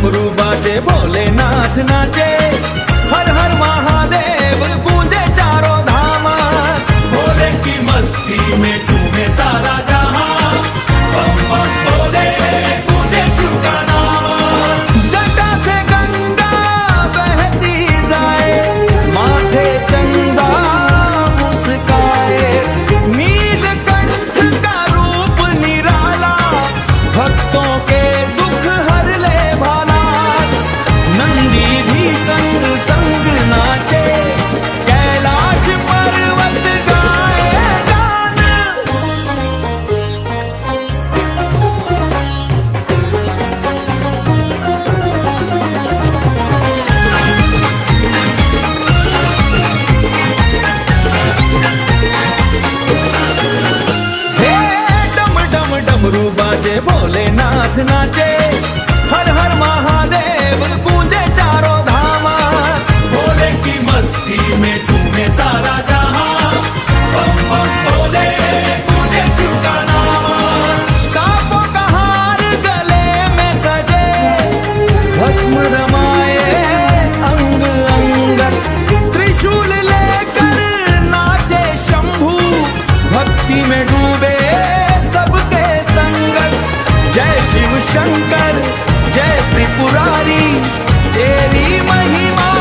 डमरू बाजे भोलेनाथ नाचे, हर हर महादेव गूंजे चारों धाम। भोले की मस्ती में झूमे सारा जहां, बम बम भोले गूंजे शिव का नाम। जटा से गंगा बहती जाए, माथे चंदा मुस्काए, नीलकंठ का रूप निराला, भक्तों के दुख हर ले भाला। नंदी भी संग संग नाचे, कैलाश पर्वत गाए गान। हे डम डम डमरू बाजे भोलेनाथ नाचे, हर हर महादेव गूंजे चारों धाम। भोले की मस्ती में झूमे सारा जहां, बम बम भोले गूंजे शिव का नाम। सांपों का हार गले में सजे, भस्म रमाए अंग अंगत, त्रिशूल लेकर नाचे शंभू, भक्ति में डूबे सबके संगत। जय शिव शंकर जय त्रिपुरारी, तेरी महिमा